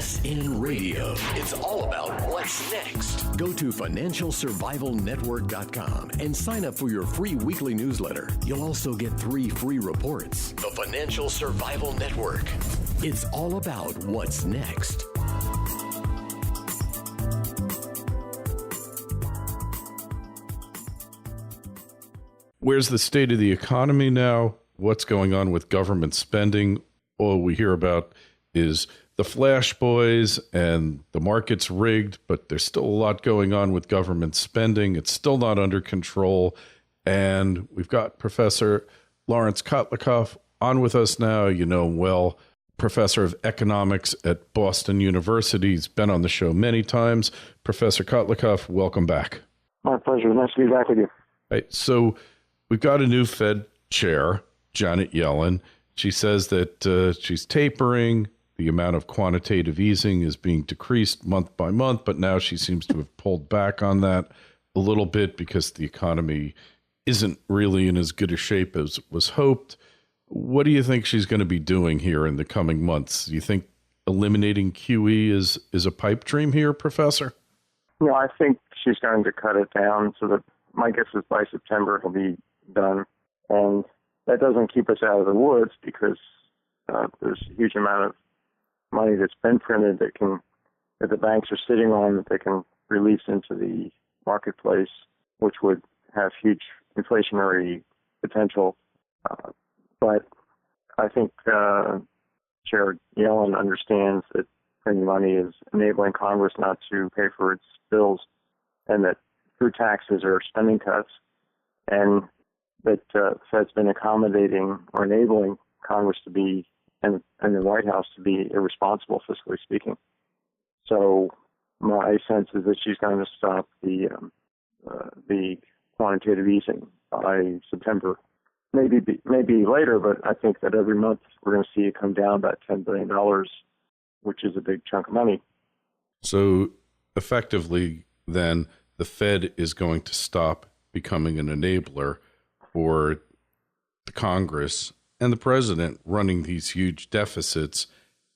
FSN Radio. It's all about what's next. Go to financialsurvivalnetwork.com and sign up for your free weekly newsletter. You'll also get 3 free reports. The Financial Survival Network. It's all about what's next. Where's the state of the economy now? What's going on with government spending? All we hear about is the flash boys and the market's rigged, but there's still a lot going on with government spending. It's still not under control. And we've got Professor Laurence Kotlikoff on with us now. You know him well, professor of economics at Boston University. He's been on the show many times. Professor Kotlikoff, welcome back. My pleasure. Nice to be back with you. Right, so we've got a new Fed chair, Janet Yellen. She says that she's tapering. The amount of quantitative easing is being decreased month by month, but now she seems to have pulled back on that a little bit because the economy isn't really in as good a shape as was hoped. What do you think she's going to be doing here in the coming months? Do you think eliminating QE is a pipe dream here, Professor? No, I think she's going to cut it down so that my guess is by September it'll be done. And that doesn't keep us out of the woods because there's a huge amount of money that's been printed that the banks are sitting on that they can release into the marketplace, which would have huge inflationary potential. But I think Chair Yellen understands that printing money is enabling Congress not to pay for its bills, and that through taxes or spending cuts, and that Fed's been accommodating or enabling Congress to be and the White House to be irresponsible, fiscally speaking. So my sense is that she's going to stop the quantitative easing by September. Maybe later, but I think that every month we're going to see it come down about $10 billion, which is a big chunk of money. So effectively, then, the Fed is going to stop becoming an enabler for the Congress and the president running these huge deficits,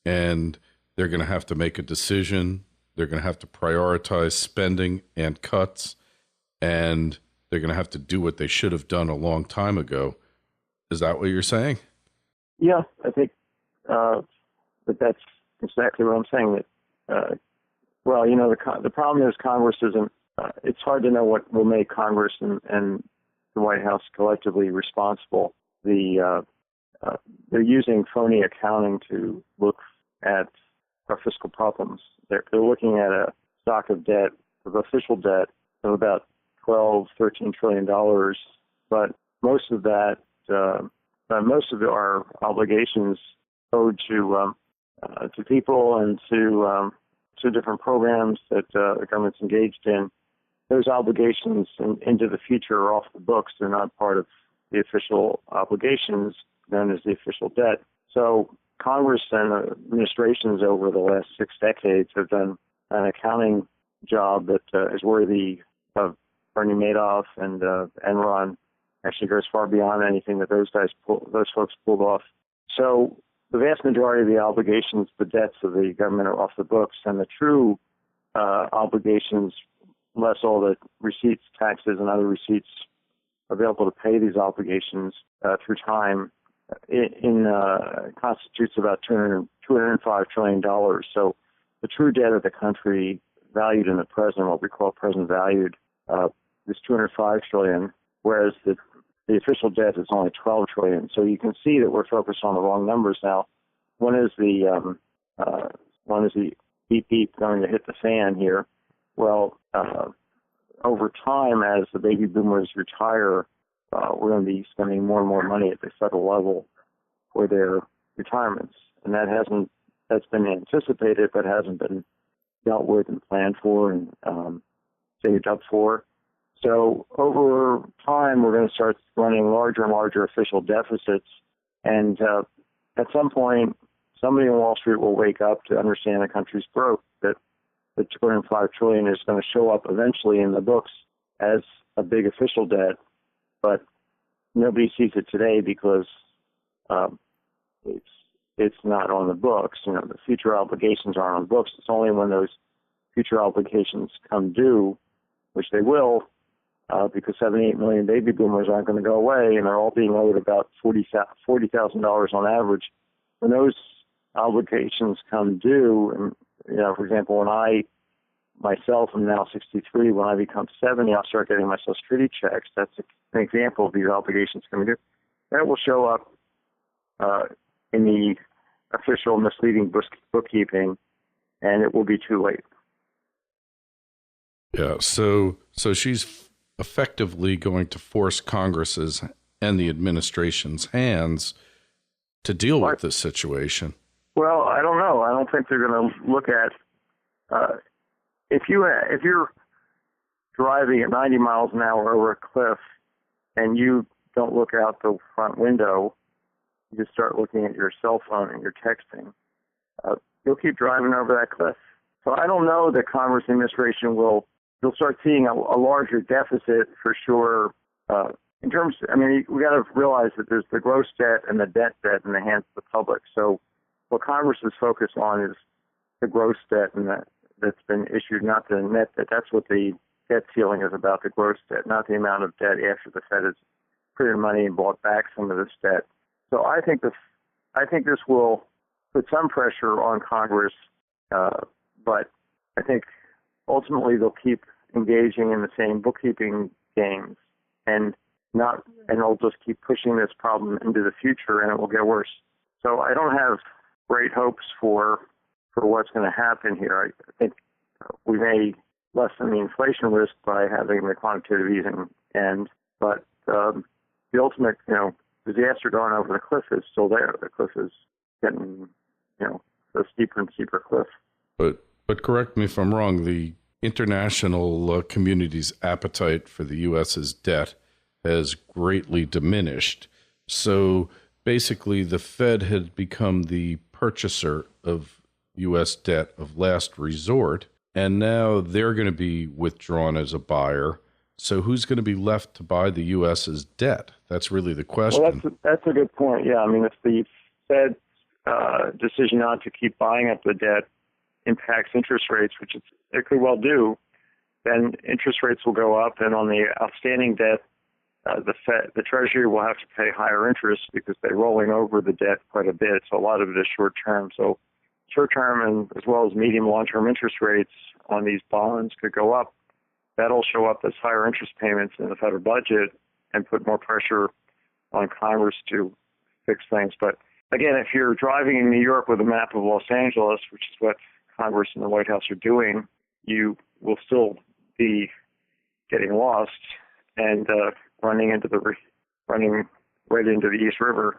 and they're going to have to make a decision. They're going to have to prioritize spending and cuts, and they're going to have to do what they should have done a long time ago. Is that what you're saying? Yeah, I think that that's exactly what I'm saying. That the problem is Congress isn't. It's hard to know what will make Congress and the White House collectively responsible. They're using phony accounting to look at our fiscal problems. They're looking at a stock of debt, of official debt, of about $13 trillion, but most of that, most of our obligations owed to people and to different programs that the government's engaged in. Those obligations into the future are off the books. They're not part of the official obligations known as the official debt. So Congress and administrations over the last 6 decades have done an accounting job that is worthy of Bernie Madoff and Enron. Actually goes far beyond anything that those folks pulled off. So the vast majority of the obligations, the debts of the government are off the books, and the true obligations, less all the receipts, taxes, and other receipts available to pay these obligations through time, constitutes about $205 trillion. So the true debt of the country, valued in the present, what we call present valued, is $205 trillion, whereas the official debt is only $12 trillion. So you can see that we're focused on the wrong numbers now. One is the beep beep going to hit the fan here. Well, over time, as the baby boomers retire, we're going to be spending more and more money at the federal level for their retirements, and that's been anticipated, but hasn't been dealt with and planned for and saved up for. So over time, we're going to start running larger and larger official deficits, and at some point, somebody on Wall Street will wake up to understand the country's broke, that the $205 trillion is going to show up eventually in the books as a big official debt, but nobody sees it today because it's not on the books. The future obligations aren't on the books. It's only when those future obligations come due, which they will, because 78 million baby boomers aren't going to go away, and they're all being owed about $40,000 on average. When those obligations come due, and for example, when I myself am now 63, when I become 70, I'll start getting my Social Security checks. That's an example of these obligations coming due. That will show up in the official misleading bookkeeping, and it will be too late. Yeah, so she's effectively going to force Congress's and the administration's hands to deal with this situation. Well, I don't know. I don't think they're going to look at if you're driving at 90 miles an hour over a cliff and you don't look out the front window, you just start looking at your cell phone and you're texting, you'll keep driving over that cliff. So I don't know that Congress administration you'll start seeing a larger deficit for sure. In terms, we got to realize that there's the gross debt and the debt in the hands of the public. So what Congress is focused on is the gross debt and that's been issued, not the net debt. That's what the debt ceiling is about, the gross debt, not the amount of debt after the Fed has printed money and bought back some of this debt. So I think this will put some pressure on Congress, but I think ultimately they'll keep engaging in the same bookkeeping games and they'll just keep pushing this problem into the future, and it will get worse. So I don't have great hopes for what's going to happen here. I think we may lessen the inflation risk by having the quantitative easing end, but the ultimate, disaster going over the cliff is still there. The cliff is getting, a steeper and steeper cliff. But correct me if I'm wrong, the international community's appetite for the U.S.'s debt has greatly diminished. So basically, the Fed had become the purchaser of U.S. debt of last resort, and now they're going to be withdrawn as a buyer. So who's going to be left to buy the U.S.'s debt? That's really the question. Well, that's a good point. Yeah, if the Fed's decision not to keep buying up the debt impacts interest rates, which it could well do, then interest rates will go up, and on the outstanding debt, the Treasury will have to pay higher interest because they're rolling over the debt quite a bit. So a lot of it is short term. So short term and as well as medium long-term interest rates on these bonds could go up. That'll show up as higher interest payments in the federal budget and put more pressure on Congress to fix things. But again, if you're driving in New York with a map of Los Angeles, which is what Congress and the White House are doing, you will still be getting lost and running right into the East River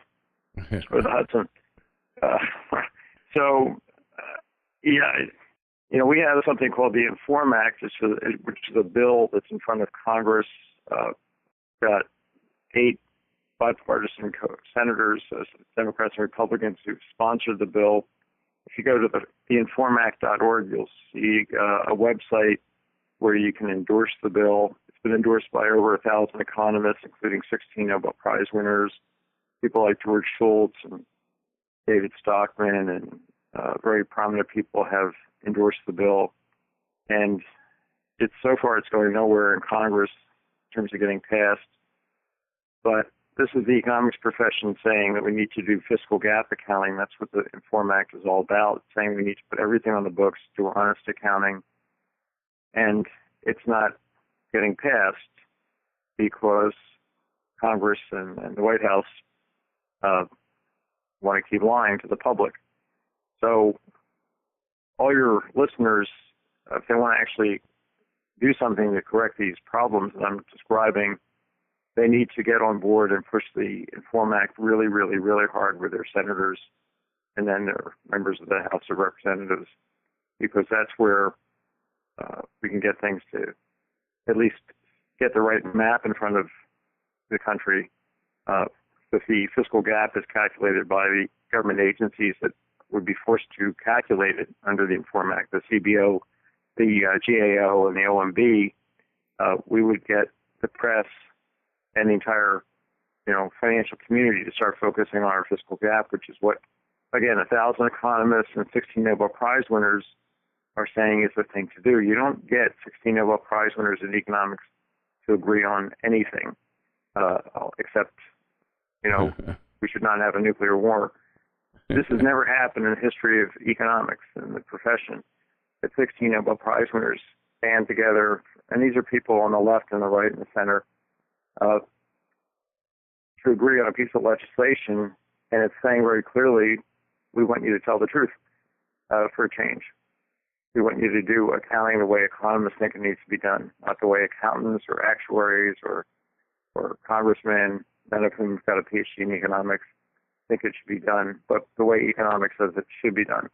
or the Hudson. We have something called the Inform Act, which is a bill that's in front of Congress. Got 8 bipartisan senators, Democrats and Republicans, who've sponsored the bill. If you go to theinformact.org, you'll see a website where you can endorse the bill. It's been endorsed by over 1,000 economists, including 16 Nobel Prize winners, people like George Shultz and David Stockman, and very prominent people have endorsed the bill. And so far it's going nowhere in Congress in terms of getting passed. But this is the economics profession saying that we need to do fiscal gap accounting. That's what the Inform Act is all about, saying we need to put everything on the books, do honest accounting. And it's not getting passed because Congress and the White House want to keep lying to the public. So all your listeners, if they want to actually do something to correct these problems that I'm describing, they need to get on board and push the Inform Act really, really, really hard with their senators and then their members of the House of Representatives, because that's where we can get things to at least get the right map in front of the country. If the fiscal gap is calculated by the government agencies that would be forced to calculate it under the Inform Act, the CBO, the GAO, and the OMB, we would get the press and the entire, financial community to start focusing on our fiscal gap, which is what again, 1,000 economists and 16 Nobel Prize winners are saying is the thing to do. You don't get 16 Nobel Prize winners in economics to agree on anything, except, we should not have a nuclear war. This has never happened in the history of economics and the profession. The 16 Nobel Prize winners stand together, and these are people on the left and the right and the center, to agree on a piece of legislation, and it's saying very clearly, we want you to tell the truth for a change. We want you to do accounting the way economists think it needs to be done, not the way accountants or actuaries or congressmen, none of whom have got a PhD in economics, think it should be done, but the way economics says it should be done.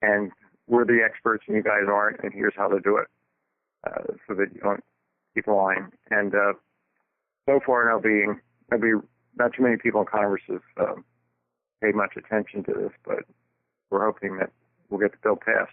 And we're the experts and you guys aren't, and here's how to do it so that you don't keep lying. And so far, not too many people in Congress have paid much attention to this, but we're hoping that we'll get the bill passed.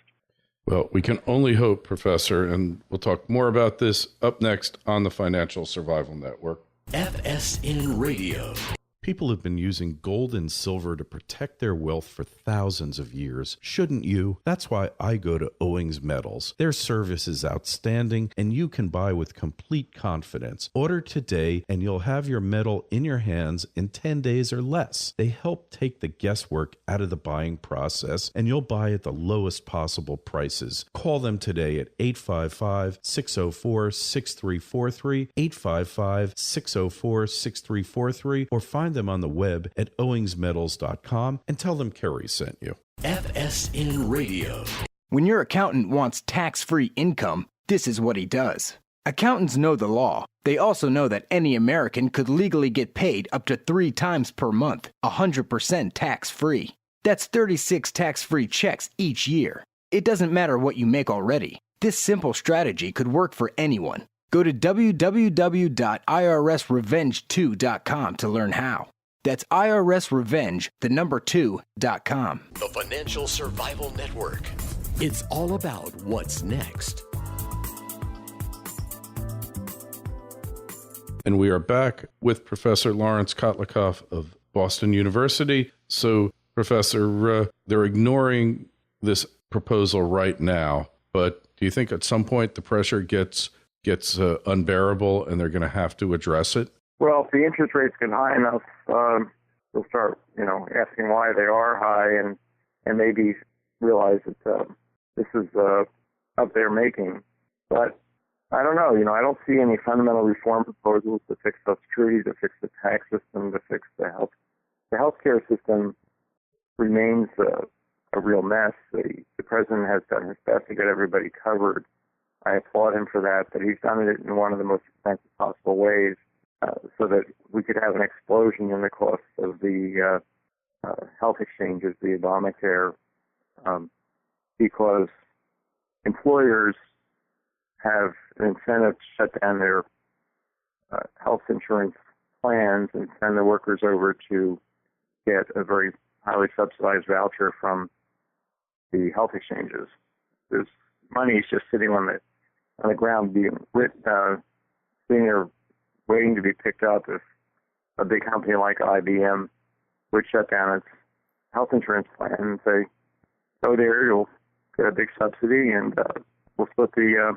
Well, we can only hope, Professor, and we'll talk more about this up next on the Financial Survival Network. FSN Radio. People have been using gold and silver to protect their wealth for thousands of years. Shouldn't you? That's why I go to Owings Metals. Their service is outstanding, and you can buy with complete confidence. Order today, and you'll have your metal in your hands in 10 days or less. They help take the guesswork out of the buying process, and you'll buy at the lowest possible prices. Call them today at 855-604-6343, 855-604-6343, or find them on the web at owingsmetals.com and tell them Kerry sent you. FSN Radio. When your accountant wants tax-free income, this is what he does. Accountants know the law. They also know that any American could legally get paid up to 3 times per month, 100% tax-free. That's 36 tax-free checks each year. It doesn't matter what you make already. This simple strategy could work for anyone. Go to www.irsrevenge2.com to learn how. That's irsrevenge2.com. The Financial Survival Network. It's all about what's next. And we are back with Professor Laurence Kotlikoff of Boston University. So, Professor, they're ignoring this proposal right now, but do you think at some point the pressure gets unbearable and they're going to have to address it? Well, if the interest rates get high enough, they'll start, asking why they are high and maybe realize that this is up their making. But I don't know. I don't see any fundamental reform proposals to fix Social Security, to fix the tax system, to fix the health. The healthcare system remains a real mess. The president has done his best to get everybody covered. I applaud him for that, but he's done it in one of the most expensive possible ways, so that we could have an explosion in the cost of the health exchanges, the Obamacare, because employers have an incentive to shut down their health insurance plans and send the workers over to get a very highly subsidized voucher from the health exchanges. There's money just sitting on the ground being sitting there waiting to be picked up if a big company like IBM would shut down its health insurance plan and say, go there, you'll get a big subsidy, and we'll split the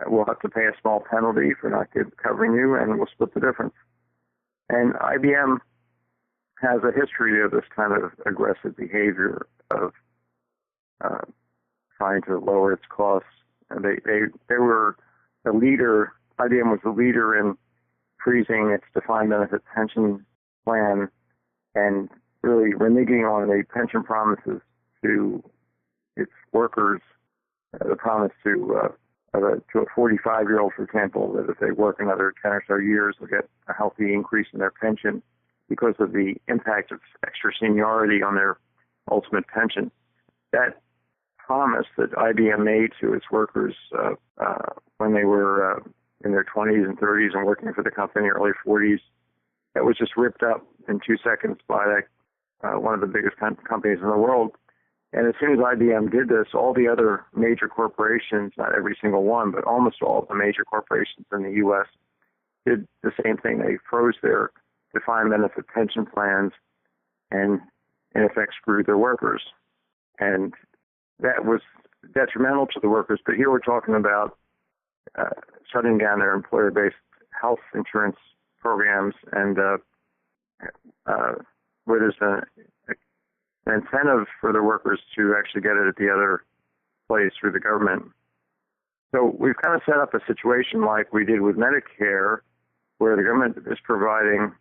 we'll have to pay a small penalty for not covering you, and we'll split the difference. And IBM has a history of this kind of aggressive behavior of trying to lower its costs. And they were the leader. IBM was the leader in freezing its defined benefit pension plan and really reneging on the pension promises to its workers. The promise to a 45-year-old, for example, that if they work another 10 or so years, they'll get a healthy increase in their pension because of the impact of extra seniority on their ultimate pension. That promise that IBM made to its workers when they were in their 20s and 30s and working for the company in their early 40s, that was just ripped up in 2 seconds by one of the biggest companies in the world. And as soon as IBM did this, all the other major corporations, not every single one, but almost all of the major corporations in the U.S. did the same thing. They froze their defined benefit pension plans and in effect screwed their workers. And that was detrimental to the workers. But here we're talking about shutting down their employer-based health insurance programs, and where there's an incentive for the workers to actually get it at the other place through the government. So we've kind of set up a situation like we did with Medicare, where the government is providing,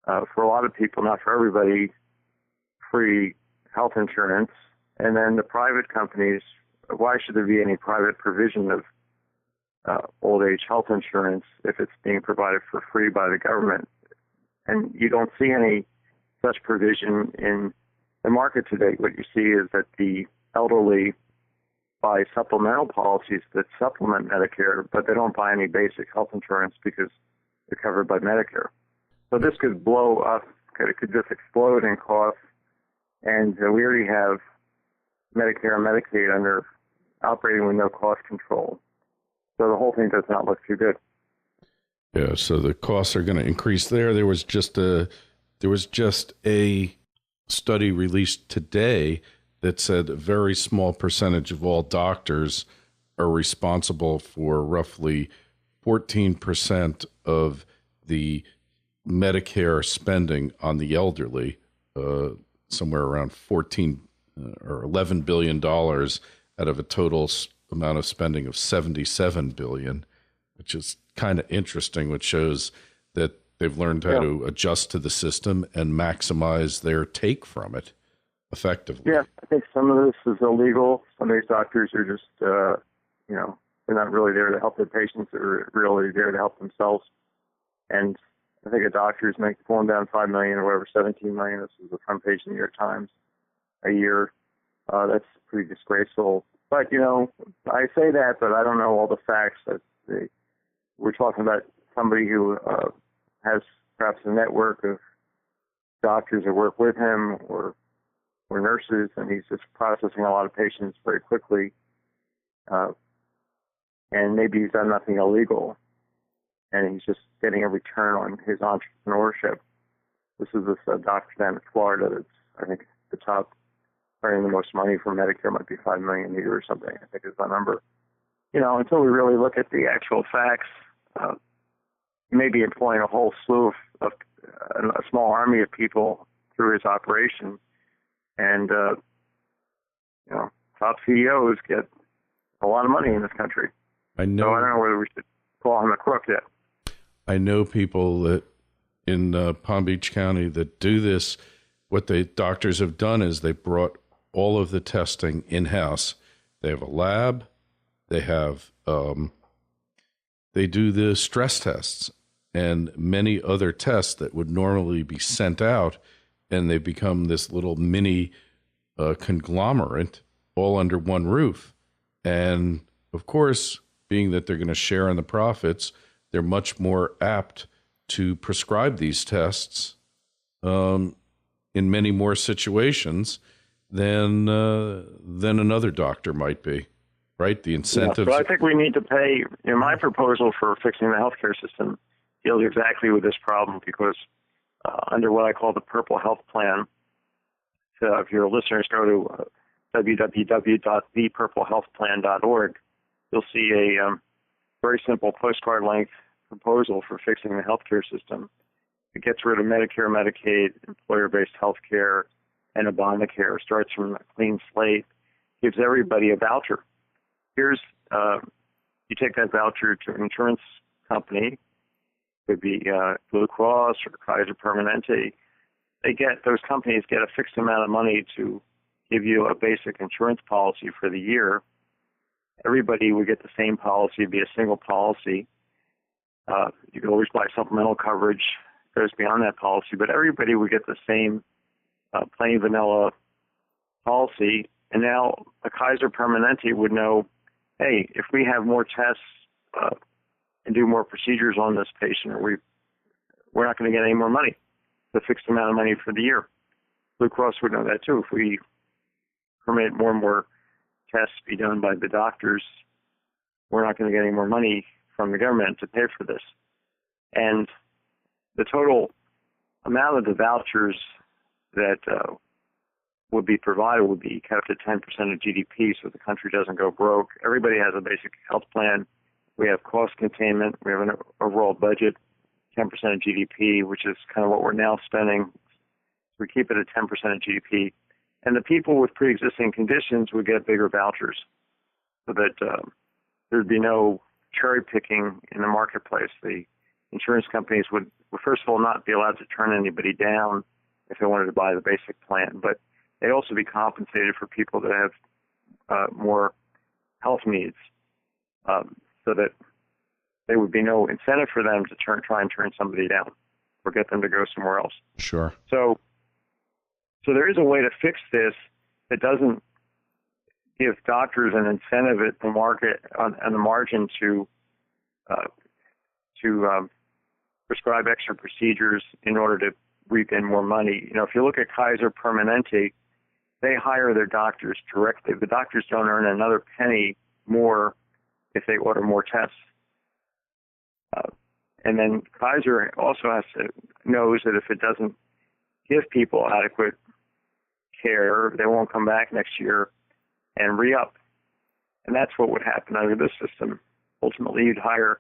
for a lot of people, not for everybody, free health insurance. And then the private companies, why should there be any private provision of old age health insurance if it's being provided for free by the government? And you don't see any such provision in the market today. What you see is that the elderly buy supplemental policies that supplement Medicare, but they don't buy any basic health insurance because they're covered by Medicare. So this could blow up, it could just explode in costs. And we already have Medicare and Medicaid under operating with no cost control. So the whole thing does not look too good. Yeah, so the costs are going to increase there. There was just a study released today that said a very small percentage of all doctors are responsible for roughly 14% of the Medicare spending on the elderly, somewhere around 14 or $11 billion out of a total amount of spending of $77 billion, which is kind of interesting, which shows that they've learned how to adjust to the system and maximize their take from it effectively. Yeah, I think some of this is illegal. Some of these doctors are just, they're not really there to help their patients. They're really there to help themselves. And I think a doctor is pulling down $5 million or whatever, $17 million. This is the front page of the New York Times a year. That's pretty disgraceful. But, I say that, but I don't know all the facts. We're talking about somebody who has perhaps a network of doctors that work with him or nurses, and he's just processing a lot of patients very quickly. And maybe he's done nothing illegal, and he's just getting a return on his entrepreneurship. This is this doctor down in Florida that's, I think, the top, earning the most money from Medicare, might be $5 million a year or something, I think is the number. Until we really look at the actual facts, maybe employing a whole slew of a small army of people through his operation. And, top CEOs get a lot of money in this country. I know. So I don't know whether we should call him a crook yet. I know people that in Palm Beach County that do this. What the doctors have done is they brought all of the testing in-house. They have a lab. They have they do the stress tests and many other tests that would normally be sent out, and they become this little mini conglomerate all under one roof. And of course, being that they're going to share in the profits, they're much more apt to prescribe these tests in many more situations than another doctor might be, right? The incentives. Yeah, but I think we need to pay. My proposal for fixing the healthcare system deals exactly with this problem, because under what I call the Purple Health Plan, so if your listeners go to www.thepurplehealthplan.org, you'll see a very simple postcard-length proposal for fixing the healthcare system. It gets rid of Medicare, Medicaid, employer-based health care, and Obamacare. Starts from a clean slate, gives everybody a voucher. Here's, you take that voucher to an insurance company, could be Blue Cross or Kaiser Permanente. Those companies get a fixed amount of money to give you a basic insurance policy for the year. Everybody would get the same policy. It'd be a single policy. You could always buy supplemental coverage. It goes beyond that policy, but everybody would get the same plain vanilla policy. And now a Kaiser Permanente would know, hey, if we have more tests and do more procedures on this patient, we're not going to get any more money, the fixed amount of money for the year. Blue Cross would know that too. If we permit more and more tests be done by the doctors, we're not going to get any more money from the government to pay for this. And the total amount of the vouchers that would be provided would be kept at 10% of GDP so the country doesn't go broke. Everybody has a basic health plan. We have cost containment. We have an overall budget, 10% of GDP, which is kind of what we're now spending. We keep it at 10% of GDP. And the people with pre-existing conditions would get bigger vouchers so that there'd be no cherry picking in the marketplace. The insurance companies would, first of all, not be allowed to turn anybody down if they wanted to buy the basic plan, but they'd also be compensated for people that have more health needs, so that there would be no incentive for them to try and turn somebody down or get them to go somewhere else. Sure. So there is a way to fix this that doesn't give doctors an incentive at the market on the margin to prescribe extra procedures in order to reap in more money. You know, if you look at Kaiser Permanente, they hire their doctors directly. The doctors don't earn another penny more if they order more tests. And then Kaiser also knows that if it doesn't give people adequate care, they won't come back next year and re-up. And that's what would happen under this system. Ultimately, you'd hire,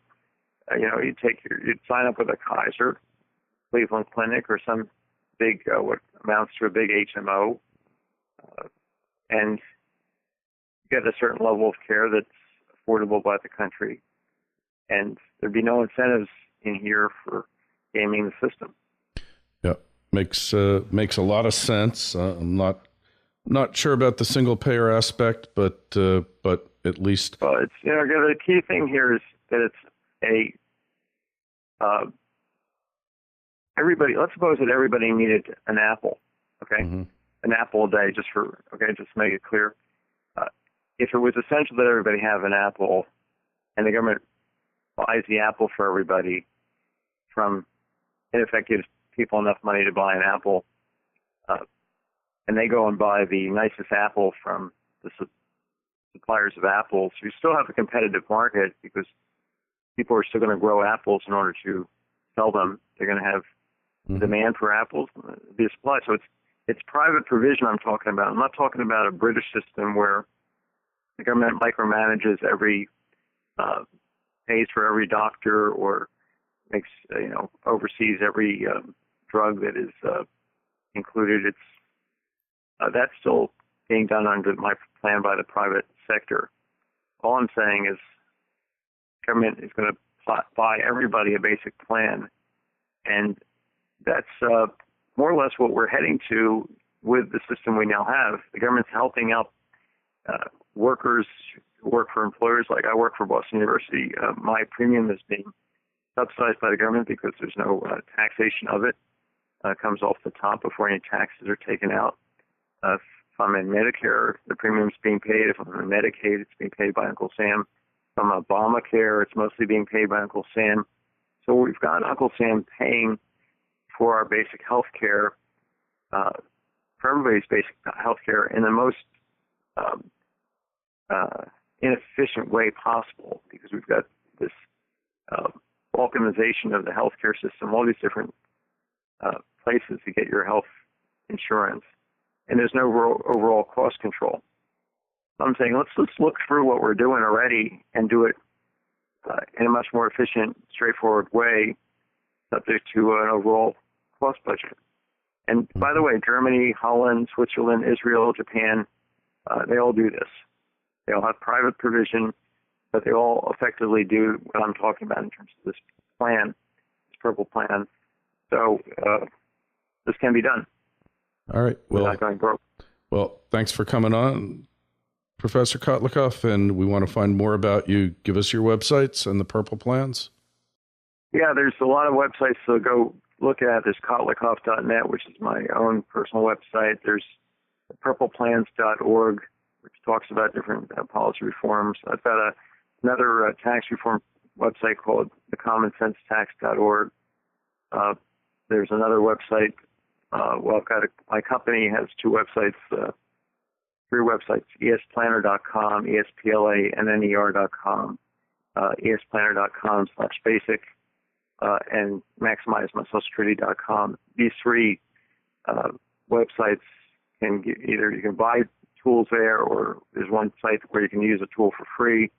you'd sign up with a Kaiser, Cleveland Clinic, or some big, what amounts to a big HMO, and get a certain level of care that's affordable by the country. And there'd be no incentives in here for gaming the system. Yeah, makes a lot of sense. I'm not sure about the single payer aspect, but at least. Well, it's the key thing here is that it's everybody. Let's suppose that everybody needed an apple. Okay, an apple a day, just to make it clear. If it was essential that everybody have an apple, and the government buys the apple for everybody, in effect gives people enough money to buy an apple, and they go and buy the nicest apple from the suppliers of apples, you still have a competitive market because people are still going to grow apples in order to sell them. They're going to have demand for apples, the supply. So it's private provision I'm talking about. I'm not talking about a British system where the government micromanages pays for every doctor or makes, oversees every drug that is included. That's still being done under my plan by the private sector. All I'm saying is government is going to buy everybody a basic plan, and that's more or less what we're heading to with the system we now have. The government's helping out workers who work for employers. Like I work for Boston University. My premium is being subsidized by the government because there's no taxation of it. It comes off the top before any taxes are taken out. If I'm in Medicare, the premium's being paid. If I'm in Medicaid, it's being paid by Uncle Sam. If I'm on Obamacare, it's mostly being paid by Uncle Sam. So we've got Uncle Sam paying for our basic health care, for everybody's basic health care in the most inefficient way possible, because we've got this balkanization of the healthcare system, all these different places to get your health insurance, and there's no overall cost control. So I'm saying let's look through what we're doing already and do it in a much more efficient, straightforward way, subject to an overall cost budget. And by the way, Germany, Holland, Switzerland, Israel, Japan, they all do this. They all have private provision, but they all effectively do what I'm talking about in terms of this plan, this purple plan. So this can be done. All right. Well, without going broke. Well, thanks for coming on, Professor Kotlikoff, and we want to find more about you. Give us your websites and the purple plans. Yeah, there's a lot of websites to go look at. There's kotlikoff.net, which is my own personal website. There's purpleplans.org, which talks about different policy reforms. I've got another tax reform website called thecommonsense.org. There's another website. My company has two websites, three websites, esplanner.com, esplanner.com, esplanner.com/basic, and maximizemysocialsecurity.com. These three websites can get, either you can buy tools there, or there's one site where you can use a tool for free.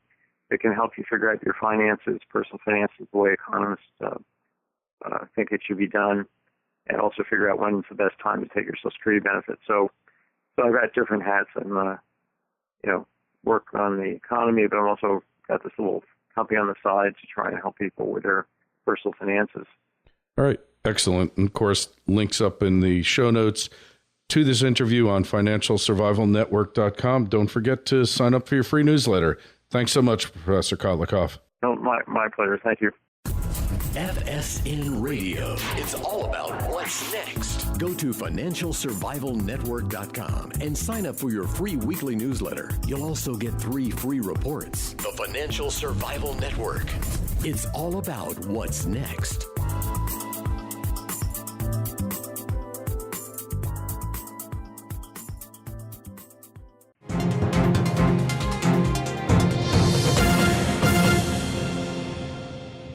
It can help you figure out your finances, personal finances, the way economists think it should be done, and also figure out when's the best time to take your Social Security benefit. So I've got different hats. I'm, work on the economy, but I've also got this little company on the side to try and help people with their personal finances. All right. Excellent. And of course, links up in the show notes to this interview on financialsurvivalnetwork.com. Don't forget to sign up for your free newsletter. Thanks so much, Professor Kotlikoff. No, my pleasure. Thank you. FSN Radio. It's all about what's next. Go to financialsurvivalnetwork.com and sign up for your free weekly newsletter. You'll also get 3 free reports. The Financial Survival Network. It's all about what's next.